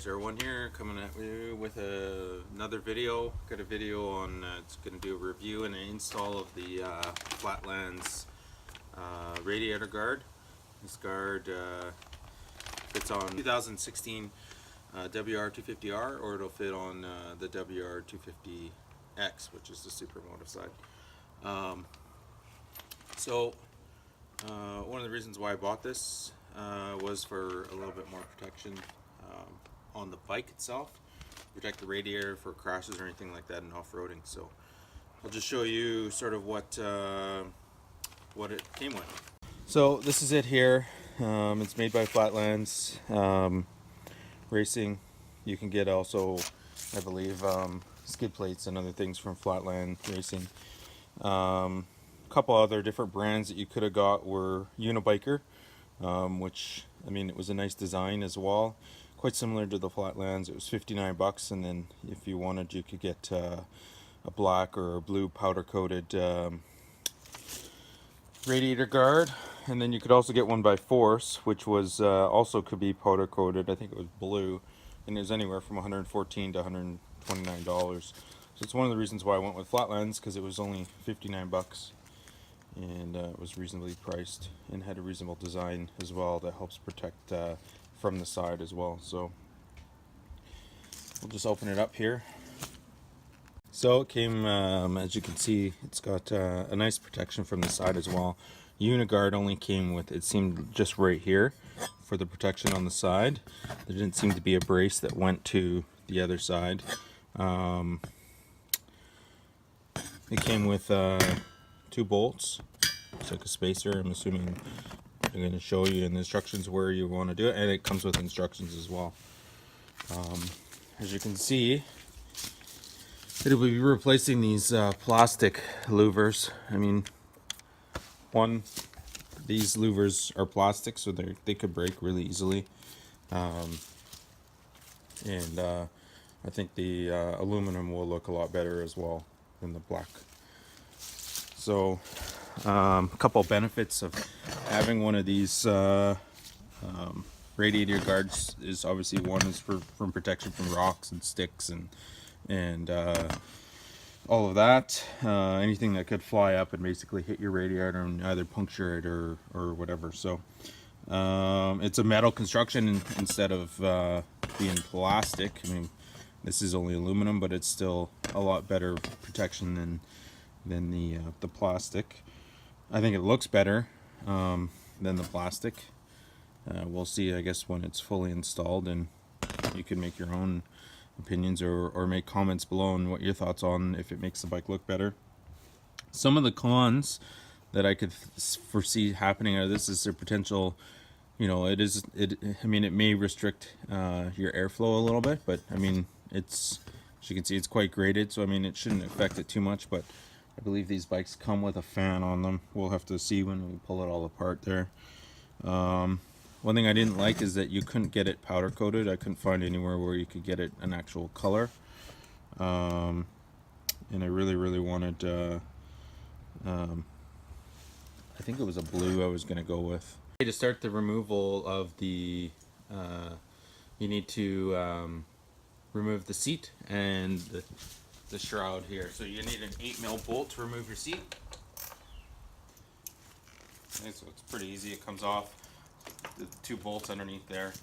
guys, R1 here, coming at you with another video. Got a video on, it's going to do a review and an install of the Flatlands Radiator Guard. This guard fits on 2016 WR250R, or it'll fit on the WR250X, which is the supermoto side. One of the reasons why I bought this was for a little bit more protection on the bike itself, protect the radiator for crashes or anything like that in off-roading. So I'll just show you sort of what it came with. So this is it here. It's made by Flatlands Racing. You can get also, I believe, skid plates and other things from Flatland Racing. Couple other different brands that you could have got were Unibiker, which, I mean, it was a nice design as well, quite similar to the Flatlands. It was 59 bucks, and then if you wanted, you could get a black or a blue powder coated radiator guard. And then you could also get one by Force, which was also could be powder coated. I think it was blue, and it was anywhere from $114 to $129. So it's one of the reasons why I went with Flatlands, because it was only 59 bucks. And it was reasonably priced and had a reasonable design as well that helps protect from the side as well. So we'll just open it up here. So it came, as you can see, it's got a nice protection from the side as well. Uniguard only came with, it seemed, just right here for the protection on the side. There didn't seem to be a brace that went to the other side. It came with 2 bolts. It's like a spacer. I'm assuming I'm going to show you in the instructions where you want to do it, and it comes with instructions as well. As you can see, it'll be replacing these plastic louvers. I mean, these louvers are plastic, so they could break really easily, and I think the aluminum will look a lot better as well than the black. So a couple benefits of having one of these radiator guards is obviously one is from protection from rocks and sticks and all of that. Anything that could fly up and basically hit your radiator and either puncture it or whatever. So it's a metal construction instead of being plastic. I mean, this is only aluminum, but it's still a lot better protection than the plastic. I think it looks better than the plastic. We'll see, I guess, when it's fully installed, and you can make your own opinions or make comments below on what your thoughts on if it makes the bike look better. Some of the cons that I could foresee happening out of this is their potential, you know, I mean, it may restrict your airflow a little bit, but I mean, as you can see, it's quite graded, so I mean, it shouldn't affect it too much. But I believe these bikes come with a fan on them. We'll have to see when we pull it all apart there. One thing I didn't like is that you couldn't get it powder coated. I couldn't find anywhere where you could get it an actual color. And I really wanted, I think it was a blue I was going to go with. To start the removal of the, you need to remove the seat and the shroud here. So you need an 8mm bolt to remove your seat. Okay, so it's pretty easy. It comes off. The 2 bolts underneath there.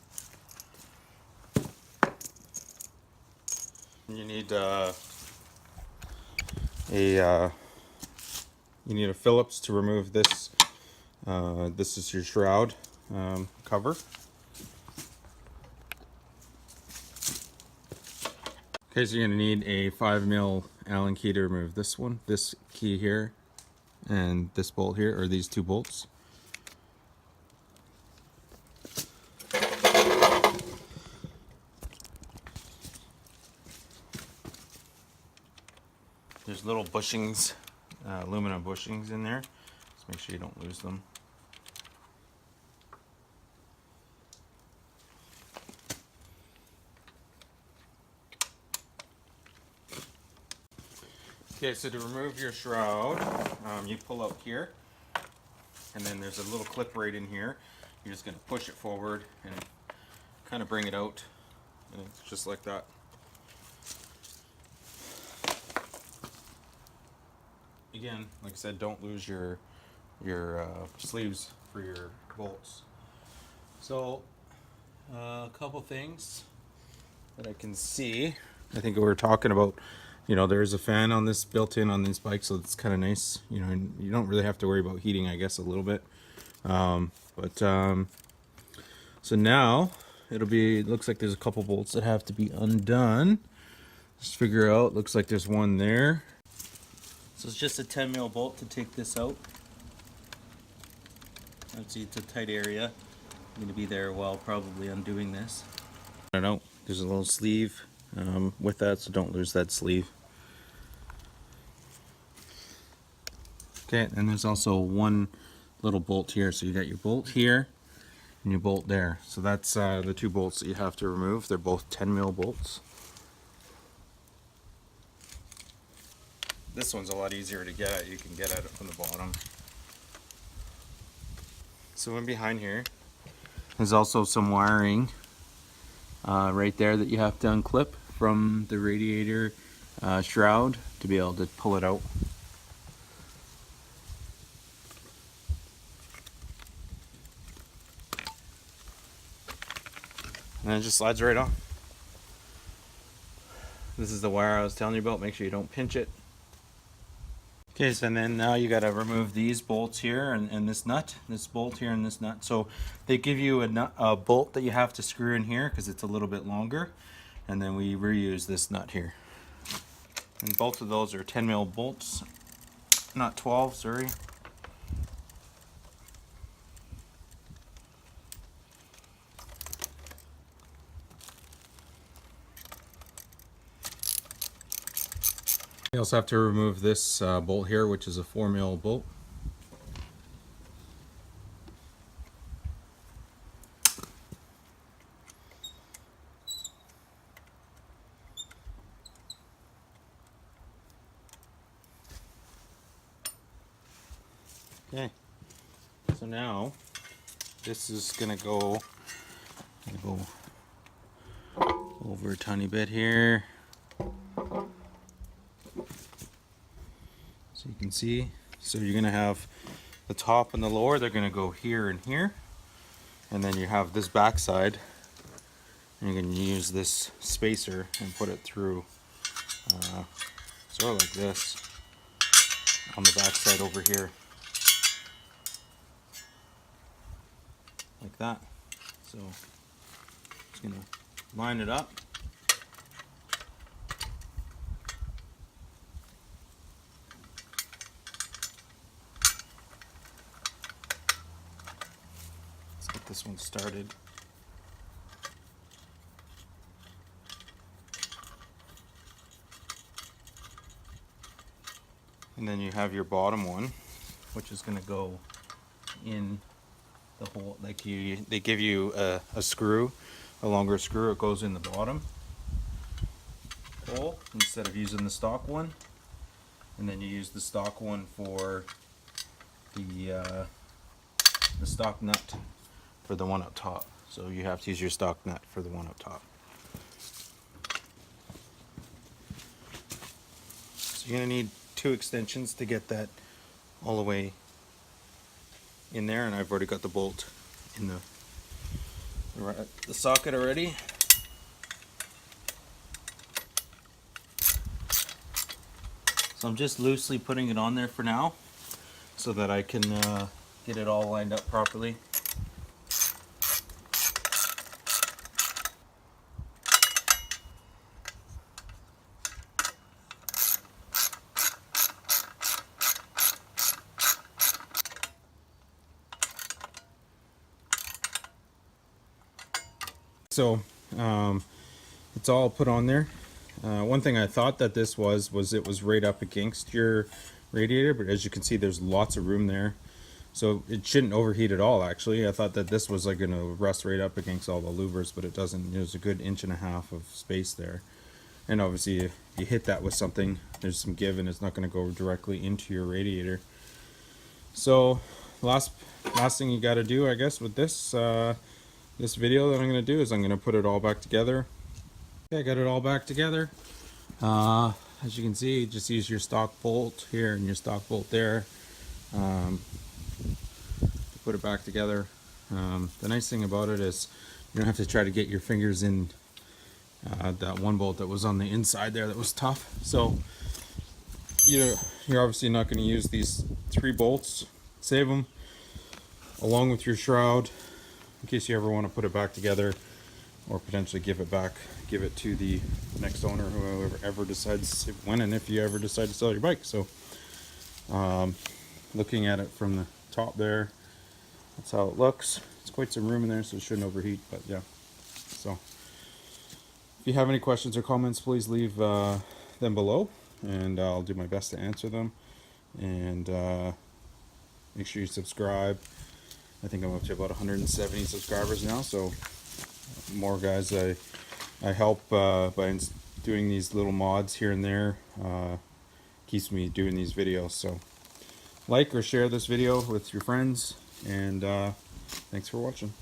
You need a Phillips to remove this. This is your shroud cover. Okay, so you're going to need a 5mm Allen key to remove this one, this key here, and this bolt here, or these 2 bolts. There's little bushings, aluminum bushings in there. Just make sure you don't lose them. Okay, so to remove your shroud, you pull out here, and then there's a little clip right in here. You're just going to push it forward and kind of bring it out and it's just like that. Again, like I said, don't lose your sleeves for your bolts. So a couple things that I can see. I think we were talking about, you know, there's a fan on this, built in on this bike, so it's kind of nice. You know, and you don't really have to worry about heating, I guess, a little bit. So now it looks like there's a couple bolts that have to be undone. Just figure out, looks like there's one there. So it's just a 10 mil bolt to take this out. Obviously it's a tight area. I'm going to be there while probably undoing this. I don't know, there's a little sleeve with that, so don't lose that sleeve. Okay, and there's also one little bolt here. So you got your bolt here and your bolt there. So that's the two bolts that you have to remove. They're both 10 mil bolts. This one's a lot easier to get at. You can get at it from the bottom. So in behind here, there's also some wiring right there that you have to unclip from the radiator shroud to be able to pull it out. And it just slides right on. This is the wire I was telling you about. Make sure you don't pinch it. Okay, so then now you got to remove these bolts here and this nut, this bolt here and this nut. So they give you a bolt that you have to screw in here because it's a little bit longer, and then we reuse this nut here. And both of those are 10 mil bolts, not 12, sorry. You also have to remove this bolt here, which is a 4 mil bolt. Okay, so now this is gonna go over a tiny bit here. So you can see, so you're gonna have the top and the lower, they're gonna go here and here, and then you have this back side, and you're gonna use this spacer and put it through sort of like this on the back side over here, like that. So just gonna line it up. This one started. And then you have your bottom one, which is going to go in the hole. Like they give you a screw, a longer screw. It goes in the bottom hole instead of using the stock one. And then you use the stock one for the stock nut for the one up top. So you have to use your stock nut for the one up top. So you're going to need 2 extensions to get that all the way in there, and I've already got the bolt in the socket already. So I'm just loosely putting it on there for now so that I can get it all lined up properly. So it's all put on there. One thing I thought that this was it was right up against your radiator, but as you can see there's lots of room there, so it shouldn't overheat at all. Actually, I thought that this was like going to rust right up against all the louvers, but it doesn't. There's a good 1.5 inches of space there, and obviously if you hit that with something, there's some give and it's not going to go directly into your radiator. So last thing you got to do, I guess, with this this video that I'm going to do is I'm going to put it all back together, Okay, I got it all back together. As you can see, just use your stock bolt here and your stock bolt there to put it back together. The nice thing about it is you don't have to try to get your fingers in that one bolt that was on the inside there that was tough. So you're obviously not going to use these 3 bolts. Save them along with your shroud in case you ever want to put it back together, or potentially give it to the next owner, whoever decides, when and if you ever decide to sell your bike. So looking at it from the top there, that's how it looks. It's quite some room in there, so it shouldn't overheat, but yeah. So if you have any questions or comments, please leave them below, and I'll do my best to answer them. And make sure you subscribe. I think I'm up to about 170 subscribers now, so more guys I help by doing these little mods here and there. Keeps me doing these videos. So like or share this video with your friends, and thanks for watching.